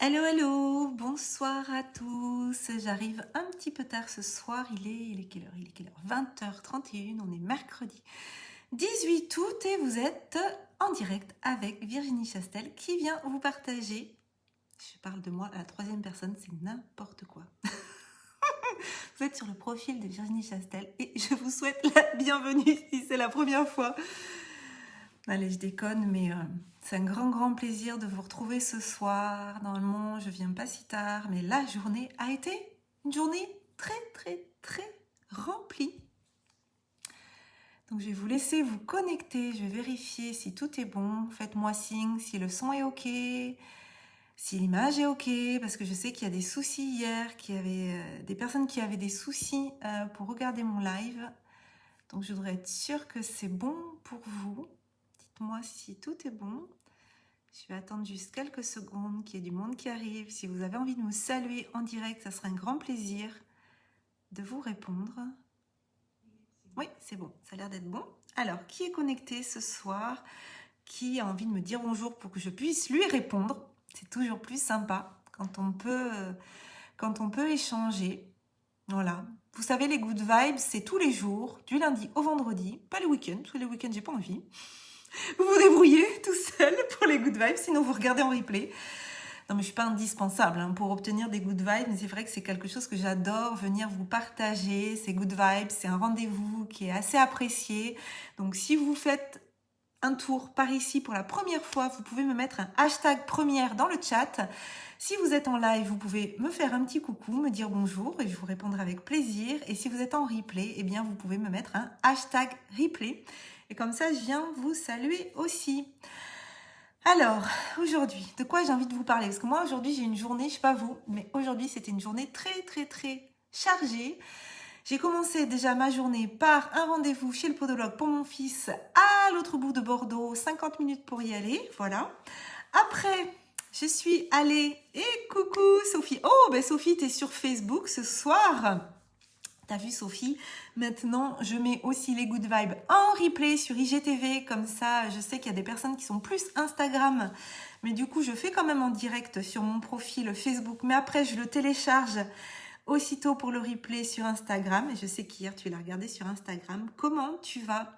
Hello, hello, bonsoir à tous. J'arrive un petit peu tard ce soir. Il est quelle heure? Il est quelle heure? 20h31, on est mercredi 18 août et vous êtes en direct avec Virginie Chastel qui vient vous partager. Je parle de moi à la troisième personne, c'est n'importe quoi. Vous êtes sur le profil de Virginie Chastel et je vous souhaite la bienvenue si c'est la première fois. Allez, je déconne, mais c'est un grand plaisir de vous retrouver ce soir. Normalement, je viens pas si tard, mais la journée a été une journée très remplie. Donc, je vais vous laisser vous connecter. Je vais vérifier si tout est bon. Faites-moi signe si le son est OK, si l'image est OK, parce que je sais qu'il y a des soucis hier, qu'il y avait des personnes qui avaient des soucis pour regarder mon live. Donc, je voudrais être sûre que c'est bon pour vous. Dites-moi si tout est bon. Je vais attendre juste quelques secondes qu'il y ait du monde qui arrive. Si vous avez envie de me saluer en direct, ça sera un grand plaisir de vous répondre. Oui, c'est bon, ça a l'air d'être bon. Alors, qui est connecté ce soir? Qui a envie de me dire bonjour pour que je puisse lui répondre? C'est toujours plus sympa quand on peut échanger. Voilà. Vous savez, les good vibes, c'est tous les jours, du lundi au vendredi. Pas les week-ends, parce que les week-ends, j'ai pas envie. Vous vous débrouillez tout seul pour les good vibes, sinon vous regardez en replay. Non, mais je suis pas indispensable pour obtenir des good vibes, mais c'est vrai que c'est quelque chose que j'adore, venir vous partager. Ces good vibes, c'est un rendez-vous qui est assez apprécié. Donc, si vous faites un tour par ici pour la première fois, vous pouvez me mettre un hashtag première dans le chat. Si vous êtes en live, vous pouvez me faire un petit coucou, me dire bonjour et je vous répondrai avec plaisir. Et si vous êtes en replay, eh bien, vous pouvez me mettre un hashtag replay. Et comme ça, je viens vous saluer aussi. Alors, aujourd'hui, de quoi j'ai envie de vous parler? Parce que moi, aujourd'hui, j'ai une journée, je sais pas vous, mais aujourd'hui, c'était une journée très chargée. J'ai commencé déjà ma journée par un rendez-vous chez le podologue pour mon fils à l'autre bout de Bordeaux, 50 minutes pour y aller, voilà. Après, je suis allée, et coucou Sophie. Oh, ben Sophie, t'es sur Facebook ce soir. T'as vu Sophie? Maintenant, je mets aussi les good vibes en replay sur IGTV. Comme ça, je sais qu'il y a des personnes qui sont plus Instagram. Mais du coup, je fais quand même en direct sur mon profil Facebook. Mais après, je le télécharge aussitôt pour le replay sur Instagram. Et je sais qu'hier, tu l'as regardé sur Instagram. Comment tu vas?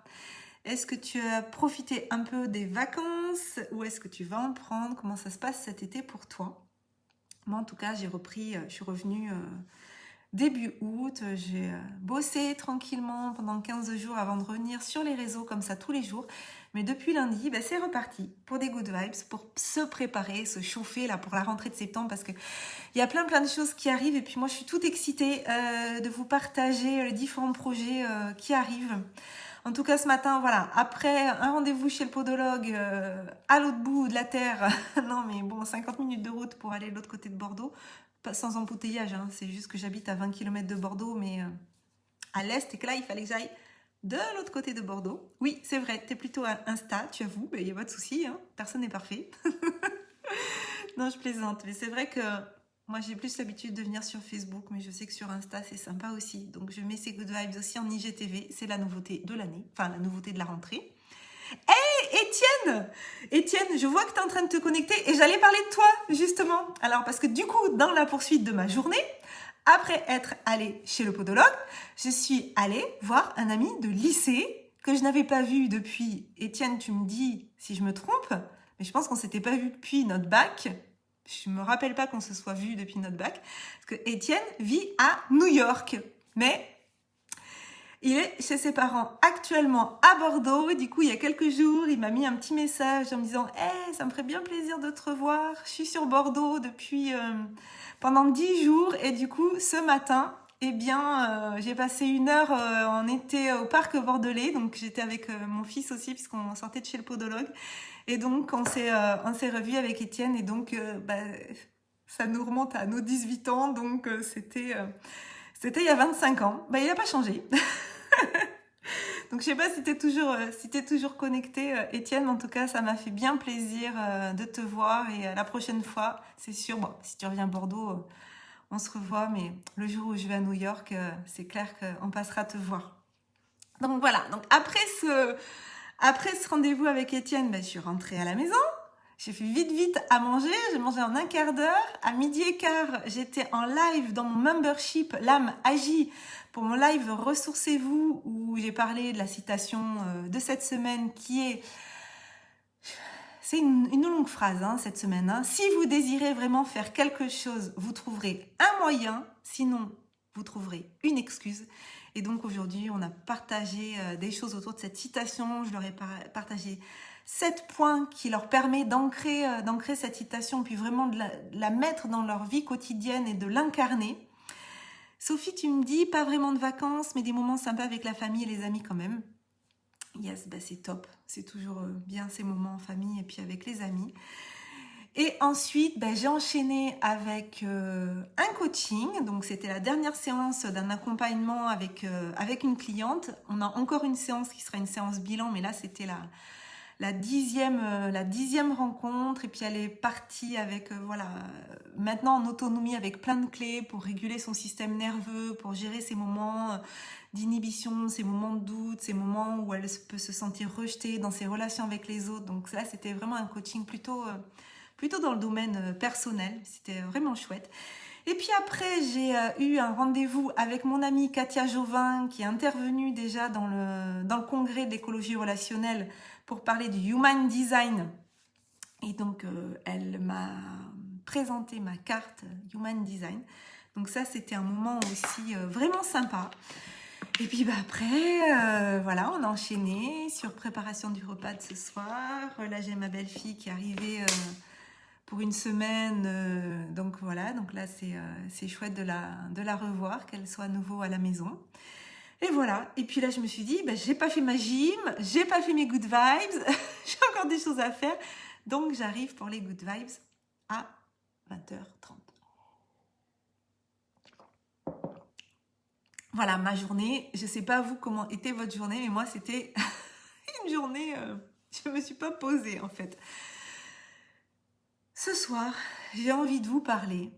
Est-ce que tu as profité un peu des vacances? Ou est-ce que tu vas en prendre? Comment ça se passe cet été pour toi? Moi, en tout cas, j'ai repris, je suis revenue... début août, j'ai bossé tranquillement pendant 15 jours avant de revenir sur les réseaux comme ça tous les jours. Mais depuis lundi, c'est reparti pour des good vibes, pour se préparer, se chauffer là pour la rentrée de septembre parce qu'il y a plein de choses qui arrivent. Et puis moi, je suis toute excitée de vous partager les différents projets qui arrivent. En tout cas, ce matin, voilà, après un rendez-vous chez le podologue à l'autre bout de la terre, non mais bon, 50 minutes de route pour aller de l'autre côté de Bordeaux, pas sans embouteillage, c'est juste que j'habite à 20 km de Bordeaux, mais à l'est, et que là, il fallait que j'aille de l'autre côté de Bordeaux. Oui, c'est vrai, t'es plutôt à Insta, tu avoues, il n'y a pas de souci, personne n'est parfait. Non, je plaisante, mais c'est vrai que moi, j'ai plus l'habitude de venir sur Facebook, mais je sais que sur Insta, c'est sympa aussi. Donc, je mets ces good vibes aussi en IGTV. C'est la nouveauté de l'année, enfin, la nouveauté de la rentrée. Hey, Étienne, je vois que tu es en train de te connecter et j'allais parler de toi, justement. Alors, parce que du coup, dans la poursuite de ma journée, après être allée chez le podologue, je suis allée voir un ami de lycée que je n'avais pas vu depuis, Étienne, tu me dis si je me trompe, mais je pense qu'on ne s'était pas vu depuis notre bac. Je ne me rappelle pas qu'on se soit vu depuis notre bac, parce que Étienne vit à New York. Mais il est chez ses parents actuellement à Bordeaux. Et du coup, il y a quelques jours, il m'a mis un petit message en me disant « Hey, ça me ferait bien plaisir de te revoir. Je suis sur Bordeaux depuis pendant 10 jours. » Et du coup, ce matin, j'ai passé 1 heure, on était au parc bordelais. Donc, j'étais avec mon fils aussi, puisqu'on sortait de chez le podologue. Et donc, on s'est revus avec Étienne. Et donc, ça nous remonte à nos 18 ans. Donc, c'était il y a 25 ans. Il n'a pas changé. Donc je sais pas si t'es toujours connecté, Étienne. En tout cas, ça m'a fait bien plaisir de te voir. Et la prochaine fois, c'est sûr, bon, si tu reviens à Bordeaux, on se revoit. Mais le jour où je vais à New York, c'est clair qu'on passera te voir. Donc voilà. Donc après ce rendez-vous avec Étienne, je suis rentrée à la maison. j'ai fait vite à manger, j'ai mangé en un quart d'heure. À 12h15, j'étais en live dans mon membership L'âme agit pour mon live Ressourcez-vous où j'ai parlé de la citation de cette semaine qui est... C'est une longue phrase cette semaine. Si vous désirez vraiment faire quelque chose, vous trouverez un moyen, sinon vous trouverez une excuse. Et donc aujourd'hui, on a partagé des choses autour de cette citation. Je leur ai partagé 7 points qui leur permettent d'ancrer cette citation, puis vraiment de la mettre dans leur vie quotidienne et de l'incarner. Sophie, tu me dis, pas vraiment de vacances, mais des moments sympas avec la famille et les amis quand même. Yes, c'est top. C'est toujours bien ces moments en famille et puis avec les amis. Et ensuite, j'ai enchaîné avec un coaching. Donc, c'était la dernière séance d'un accompagnement avec une cliente. On a encore une séance qui sera une séance bilan, mais là, c'était la 10e rencontre. Et puis, elle est partie avec, maintenant en autonomie avec plein de clés pour réguler son système nerveux, pour gérer ses moments d'inhibition, ces moments de doute, ces moments où elle peut se sentir rejetée dans ses relations avec les autres. Donc là, c'était vraiment un coaching plutôt dans le domaine personnel. C'était vraiment chouette. Et puis après, j'ai eu un rendez-vous avec mon amie Katia Jovin qui est intervenue déjà dans le congrès de l'écologie relationnelle pour parler du Human Design. Et donc, elle m'a présenté ma carte Human Design. Donc ça, c'était un moment aussi vraiment sympa. Et puis après, on a enchaîné sur préparation du repas de ce soir. Là, j'ai ma belle-fille qui est arrivée pour une semaine. Donc là, c'est chouette de la revoir, qu'elle soit à nouveau à la maison. Et voilà. Et puis là, je me suis dit, j'ai pas fait ma gym, j'ai pas fait mes good vibes, j'ai encore des choses à faire. Donc, j'arrive pour les good vibes à 20h30. Voilà ma journée. Je sais pas vous comment était votre journée, mais moi c'était une journée, je me suis pas posée en fait. Ce soir, j'ai envie de vous parler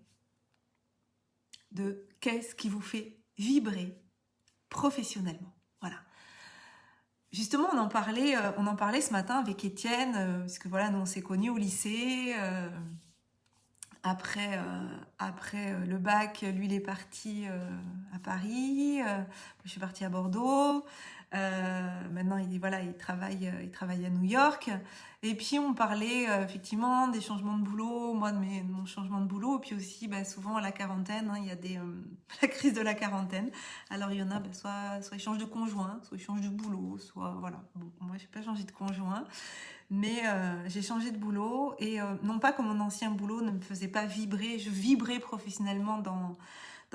de qu'est-ce qui vous fait vibrer professionnellement. Voilà. Justement, on en parlait ce matin avec Étienne, parce que voilà, nous on s'est connus au lycée. Après le bac, lui, il est parti à Paris. Je suis partie à Bordeaux. Maintenant, il travaille à New York. Et puis, on parlait effectivement des changements de boulot, moi de mon changement de boulot. Et puis aussi, souvent à la quarantaine, il y a la crise de la quarantaine. Alors, il y en a, soit ils changent de conjoint, soit ils changent de boulot, soit voilà. Bon, moi, je n'ai pas changé de conjoint. Mais j'ai changé de boulot et non pas que mon ancien boulot ne me faisait pas vibrer, je vibrais professionnellement dans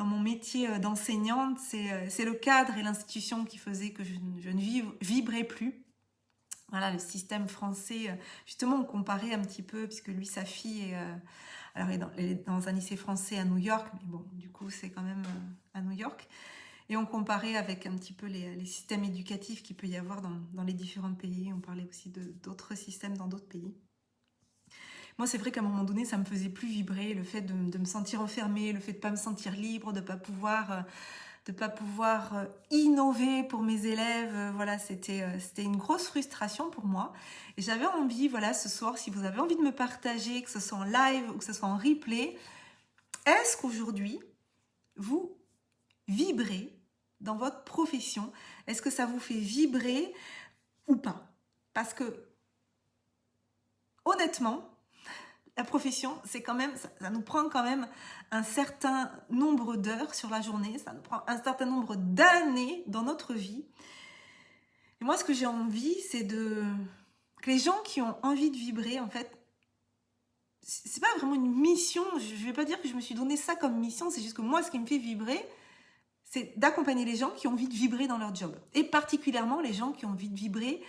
mon métier d'enseignante. C'est le cadre et l'institution qui faisait que je ne vibrais plus. Voilà, le système français, justement on comparait un petit peu, puisque lui, sa fille, alors elle est dans un lycée français à New York, mais bon, du coup c'est quand même à New York. Et on comparait avec un petit peu les systèmes éducatifs qu'il peut y avoir dans les différents pays. On parlait aussi d'autres systèmes dans d'autres pays. Moi, c'est vrai qu'à un moment donné, ça me faisait plus vibrer, le fait de me sentir enfermée, le fait de ne pas me sentir libre, de ne pas pouvoir innover pour mes élèves. Voilà, c'était une grosse frustration pour moi. Et j'avais envie, voilà, ce soir, si vous avez envie de me partager, que ce soit en live ou que ce soit en replay, est-ce qu'aujourd'hui, vous vibrez dans votre profession? Est-ce que ça vous fait vibrer ou pas? Parce que, honnêtement, la profession, c'est quand même, ça nous prend quand même un certain nombre d'heures sur la journée, ça nous prend un certain nombre d'années dans notre vie. Et moi, ce que j'ai envie, c'est que les gens qui ont envie de vibrer, en fait, c'est pas vraiment une mission. Je vais pas dire que je me suis donné ça comme mission, c'est juste que moi, ce qui me fait vibrer, c'est d'accompagner les gens qui ont envie de vibrer dans leur job. Et particulièrement les gens qui ont envie de vibrer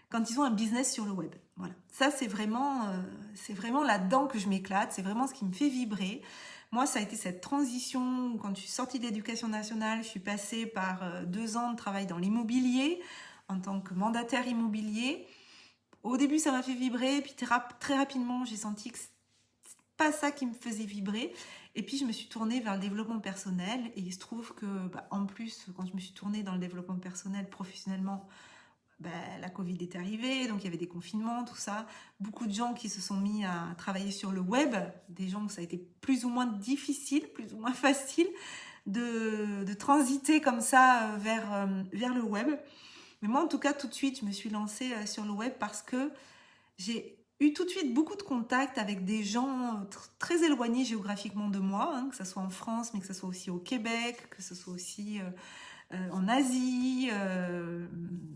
quand ils ont un business sur le web. Voilà. Ça, c'est vraiment là-dedans que je m'éclate. C'est vraiment ce qui me fait vibrer. Moi, ça a été cette transition où, quand je suis sortie de l'éducation nationale, je suis passée par 2 ans de travail dans l'immobilier en tant que mandataire immobilier. Au début, ça m'a fait vibrer. Puis très rapidement, j'ai senti que c'est pas ça qui me faisait vibrer. Et puis, je me suis tournée vers le développement personnel. Et il se trouve que, en plus, quand je me suis tournée dans le développement personnel professionnellement, la Covid est arrivée, donc il y avait des confinements, tout ça. Beaucoup de gens qui se sont mis à travailler sur le web, des gens où ça a été plus ou moins difficile, plus ou moins facile de transiter comme ça vers le web. Mais moi, en tout cas, tout de suite, je me suis lancée sur le web parce que j'ai eu tout de suite beaucoup de contacts avec des gens très éloignés géographiquement de moi, hein, que ce soit en France, mais que ce soit aussi au Québec, que ce soit aussi en Asie,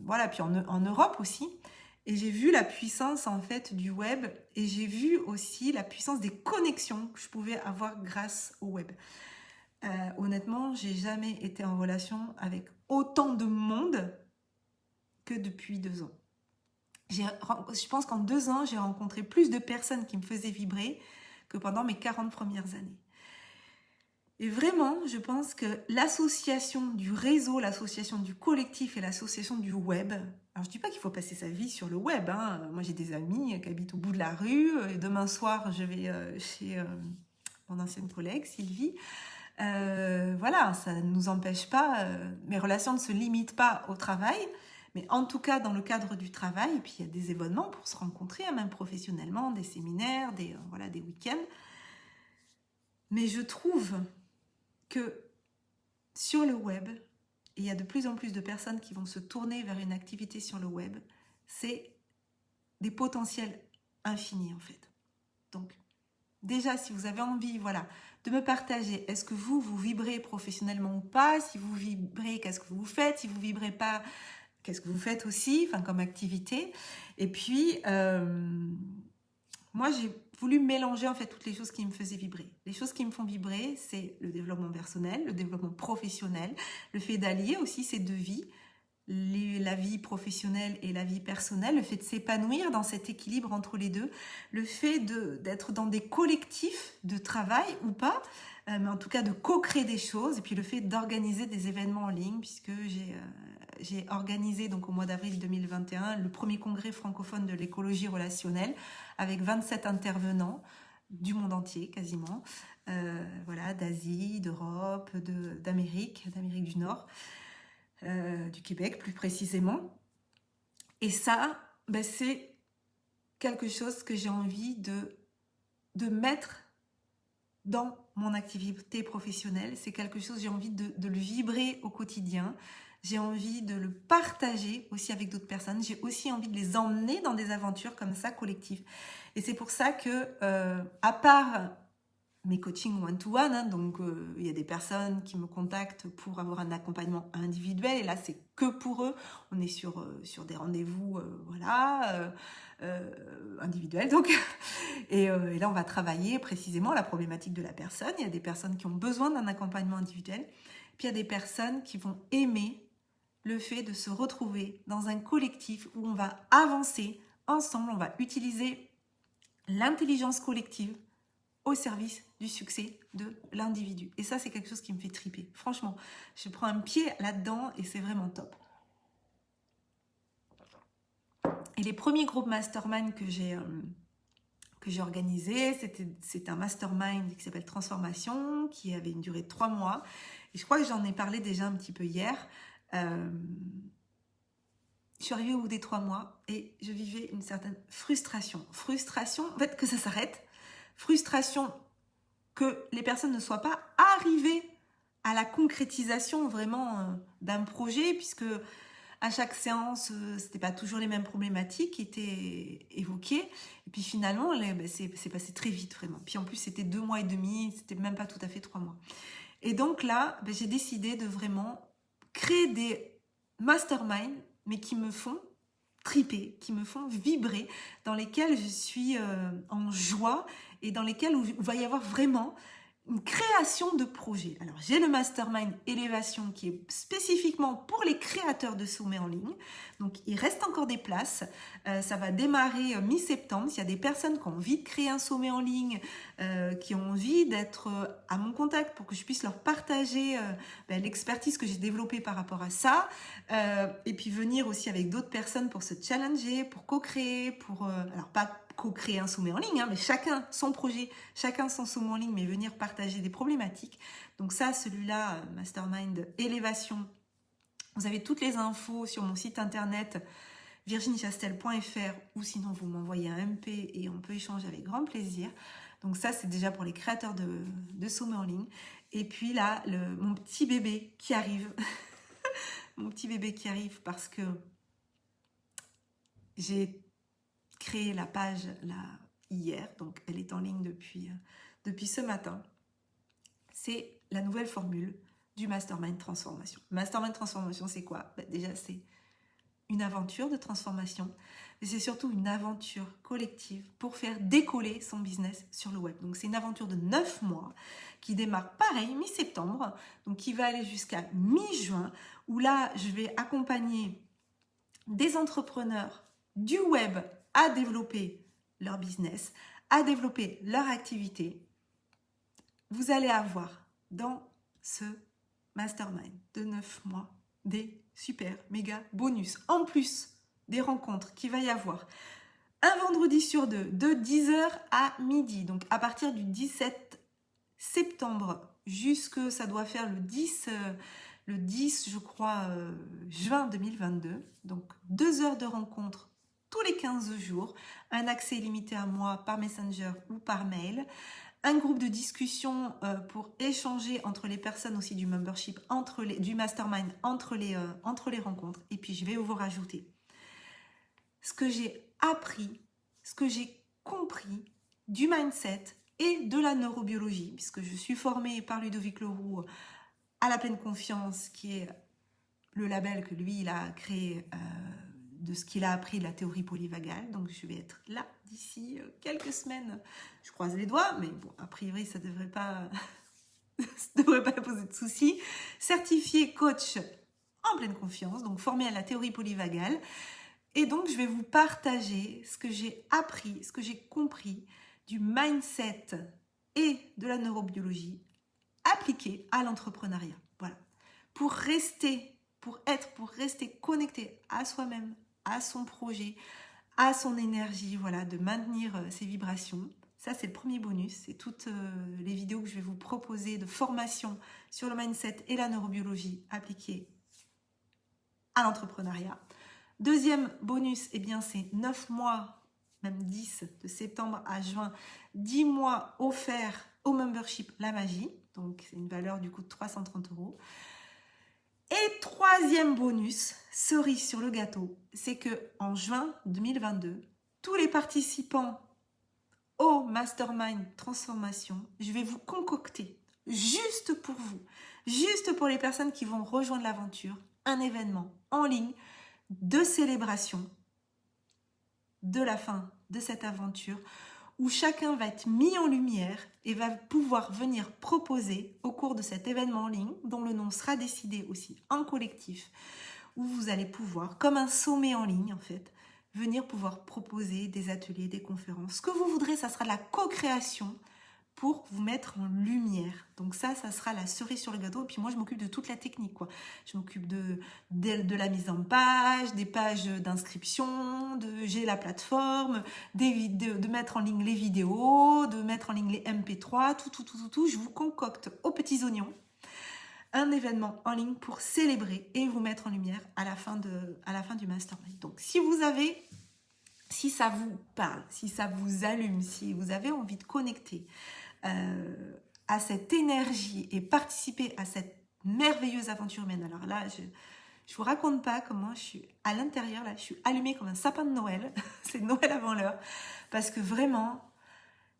voilà, puis en Europe aussi. Et j'ai vu la puissance en fait du web et j'ai vu aussi la puissance des connexions que je pouvais avoir grâce au web. Honnêtement, j'ai jamais été en relation avec autant de monde que depuis 2 ans. Je pense qu'en 2 ans, j'ai rencontré plus de personnes qui me faisaient vibrer que pendant mes 40 premières années. Et vraiment, je pense que l'association du réseau, l'association du collectif et l'association du web, alors je dis pas qu'il faut passer sa vie sur le web, hein. Moi j'ai des amis qui habitent au bout de la rue, et demain soir je vais chez mon ancienne collègue Sylvie. Voilà, ça ne nous empêche pas, mes relations ne se limitent pas au travail, mais en tout cas dans le cadre du travail, et puis il y a des événements pour se rencontrer, même professionnellement, des séminaires, voilà, des week-ends. Mais je trouve que sur le web, il y a de plus en plus de personnes qui vont se tourner vers une activité sur le web, c'est des potentiels infinis en fait. Donc, déjà, si vous avez envie, voilà, de me partager, est-ce que vous vibrez professionnellement ou pas? Si vous vibrez, qu'est-ce que vous faites? Si vous vibrez pas, qu'est-ce que vous faites aussi, enfin, comme activité? Et puis, moi, j'ai voulu mélanger en fait toutes les choses qui me faisaient vibrer. Les choses qui me font vibrer, c'est le développement personnel, le développement professionnel, le fait d'allier aussi ces deux vies, la vie professionnelle et la vie personnelle, le fait de s'épanouir dans cet équilibre entre les deux, le fait d'être dans des collectifs de travail ou pas, mais en tout cas de co-créer des choses, et puis le fait d'organiser des événements en ligne, puisque j'ai organisé donc au mois d'avril 2021 le premier congrès francophone de l'écologie relationnelle avec 27 intervenants du monde entier quasiment, voilà, d'Asie, d'Europe, d'Amérique du Nord, du Québec plus précisément. Et ça, c'est quelque chose que j'ai envie de mettre dans mon activité professionnelle. C'est quelque chose, j'ai envie de le vibrer au quotidien. J'ai envie de le partager aussi avec d'autres personnes. J'ai aussi envie de les emmener dans des aventures comme ça, collectives. Et c'est pour ça que, à part mes coachings one-to-one, hein, donc il y a des personnes qui me contactent pour avoir un accompagnement individuel, et là c'est que pour eux, on est sur des rendez-vous individuels, donc et là on va travailler précisément la problématique de la personne. Il y a des personnes qui ont besoin d'un accompagnement individuel, puis il y a des personnes qui vont aimer le fait de se retrouver dans un collectif où on va avancer ensemble, on va utiliser l'intelligence collective au service du succès de l'individu. Et ça, c'est quelque chose qui me fait triper. Franchement, je prends un pied là-dedans et c'est vraiment top. Et les premiers groupes mastermind que j'ai organisés, c'était un mastermind qui s'appelle Transformation, qui avait une durée de 3 mois. Et je crois que j'en ai parlé déjà un petit peu hier. Je suis arrivée au bout des 3 mois et je vivais une certaine frustration. Frustration, en fait, que ça s'arrête. Frustration que les personnes ne soient pas arrivées à la concrétisation vraiment d'un projet, puisque à chaque séance, c'était pas toujours les mêmes problématiques qui étaient évoquées. Et puis finalement, c'est passé très vite vraiment. Puis en plus, c'était 2 mois et demi, c'était même pas tout à fait 3 mois. Et donc là, j'ai décidé de vraiment créer des masterminds, mais qui me font triper, qui me font vibrer, dans lesquels je suis en joie et dans lesquels il va y avoir vraiment une création de projets. Alors, j'ai le mastermind élévation qui est spécifiquement pour les créateurs de sommets en ligne. Donc, il reste encore des places. Ça va démarrer mi-septembre. S'il y a des personnes qui ont envie de créer un sommet en ligne, qui ont envie d'être à mon contact pour que je puisse leur partager l'expertise que j'ai développée par rapport à ça, et puis venir aussi avec d'autres personnes pour se challenger, pour co-créer, alors pas co-créer un sommet en ligne, hein, mais chacun son projet, chacun son sommet en ligne, mais venir partager des problématiques. Donc ça, celui-là, Mastermind Élévation, vous avez toutes les infos sur mon site internet virginiechastel.fr ou sinon vous m'envoyez un MP et on peut échanger avec grand plaisir. Donc ça, c'est déjà pour les créateurs de sommets en ligne. Et puis là, mon petit bébé qui arrive. Mon petit bébé qui arrive parce que j'ai créé la page là hier. Donc elle est en ligne depuis ce matin. C'est la nouvelle formule du Mastermind Transformation. Mastermind Transformation, c'est quoi? Déjà, c'est une aventure de transformation, mais c'est surtout une aventure collective pour faire décoller son business sur le web. Donc c'est une aventure de 9 mois qui démarre pareil, mi-septembre, donc qui va aller jusqu'à mi-juin, où là, je vais accompagner des entrepreneurs du web à développer leur business, à développer leur activité. Vous allez avoir dans ce mastermind de 9 mois des super méga bonus. En plus des rencontres qu'il va y avoir un vendredi sur deux de 10h à midi. Donc à partir du 17 septembre jusque ça doit faire le 10 je crois, juin 2022. Donc 2 heures de rencontre tous les 15 jours. Un accès limité à moi par Messenger ou par mail. Un groupe de discussion pour échanger entre les personnes aussi du membership, du mastermind, entre les rencontres. Et puis, je vais vous rajouter ce que j'ai appris, ce que j'ai compris du mindset et de la neurobiologie, puisque je suis formée par Ludovic Leroux à la pleine confiance, qui est le label que lui, il a créé de ce qu'il a appris de la théorie polyvagale. Donc, je vais être là d'ici quelques semaines. Je croise les doigts, mais bon, a priori, ça ne devrait pas, ça devrait pas poser de soucis. Certifié coach en pleine confiance, donc formé à la théorie polyvagale. Et donc, je vais vous partager ce que j'ai appris, ce que j'ai compris du mindset et de la neurobiologie appliqué à l'entrepreneuriat. Voilà. Pour rester connecté à soi-même, à son projet, à son énergie, voilà, de maintenir ses vibrations. Ça, c'est le premier bonus. C'est toutes les vidéos que je vais vous proposer de formation sur le mindset et la neurobiologie appliquée à l'entrepreneuriat. Deuxième bonus, eh bien, c'est 9 mois, même 10, de septembre à juin, 10 mois offerts au membership La Magie. Donc, c'est une valeur du coup de 330 €. Et troisième bonus, cerise sur le gâteau, c'est que en juin 2022, tous les participants au Mastermind Transformation, je vais vous concocter, juste pour vous, juste pour les personnes qui vont rejoindre l'aventure, un événement en ligne de célébration de la fin de cette aventure, où chacun va être mis en lumière et va pouvoir venir proposer au cours de cet événement en ligne, dont le nom sera décidé aussi en collectif, où vous allez pouvoir, comme un sommet en ligne en fait, venir pouvoir proposer des ateliers, des conférences. Ce que vous voudrez, ça sera de la co-création pour vous mettre en lumière. Donc ça sera la cerise sur le gâteau. Et puis moi, je m'occupe de toute la technique, quoi. Je m'occupe de la mise en page, des pages d'inscription, de gérer la plateforme, de mettre en ligne les vidéos, de mettre en ligne les MP3, tout. Je vous concocte aux petits oignons un événement en ligne pour célébrer et vous mettre en lumière à la fin du mastermind. Donc si ça vous parle, si ça vous allume, si vous avez envie de connecter à cette énergie et participer à cette merveilleuse aventure humaine. Alors là, je vous raconte pas comment je suis à l'intérieur, là, je suis allumée comme un sapin de Noël. C'est Noël avant l'heure. Parce que vraiment,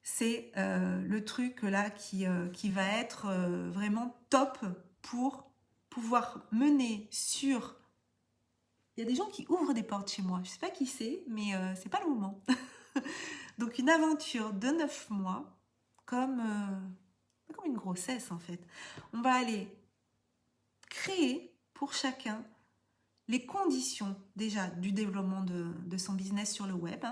c'est le truc là qui va être vraiment top pour pouvoir mener sur... Il y a des gens qui ouvrent des portes chez moi. Je ne sais pas qui c'est, mais c'est pas le moment. Donc une aventure de 9 mois, comme une grossesse en fait. On va aller créer pour chacun les conditions déjà du développement de son business sur le web.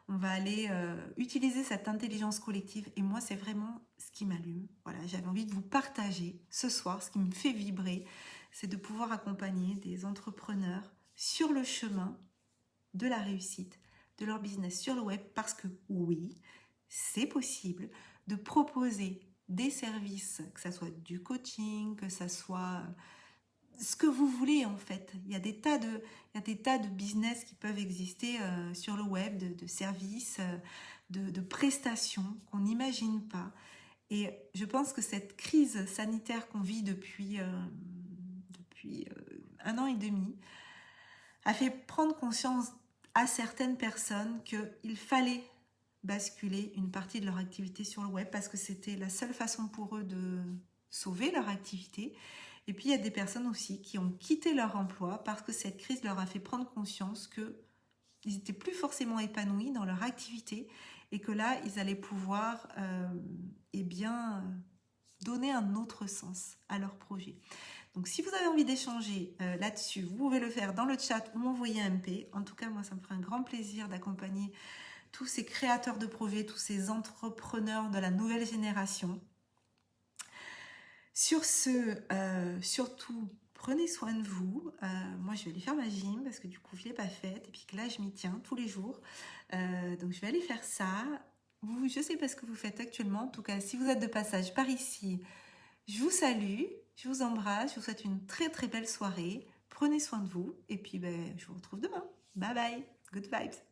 On va aller utiliser cette intelligence collective et moi c'est vraiment ce qui m'allume. Voilà, j'avais envie de vous partager ce soir, ce qui me fait vibrer, c'est de pouvoir accompagner des entrepreneurs sur le chemin de la réussite de leur business sur le web, parce que oui, c'est possible de proposer des services, que ce soit du coaching, que ce soit ce que vous voulez en fait. Il y a des tas de business qui peuvent exister sur le web, de services, de prestations qu'on n'imagine pas. Et je pense que cette crise sanitaire qu'on vit depuis 1 an et demi a fait prendre conscience à certaines personnes qu'il fallait basculer une partie de leur activité sur le web parce que c'était la seule façon pour eux de sauver leur activité. Et puis il y a des personnes aussi qui ont quitté leur emploi parce que cette crise leur a fait prendre conscience qu'ils n'étaient plus forcément épanouis dans leur activité et que là, ils allaient pouvoir donner un autre sens à leur projet. Donc si vous avez envie d'échanger là-dessus, vous pouvez le faire dans le chat ou m'envoyer un MP. En tout cas, moi, ça me ferait un grand plaisir d'accompagner tous ces créateurs de projets, tous ces entrepreneurs de la nouvelle génération. Sur ce, surtout, prenez soin de vous. Moi, je vais aller faire ma gym parce que du coup, je ne l'ai pas faite. Et puis que là, je m'y tiens tous les jours. Donc, je vais aller faire ça. Vous, je ne sais pas ce que vous faites actuellement. En tout cas, si vous êtes de passage par ici, je vous salue, je vous embrasse. Je vous souhaite une très, très belle soirée. Prenez soin de vous. Et puis, je vous retrouve demain. Bye bye. Good vibes.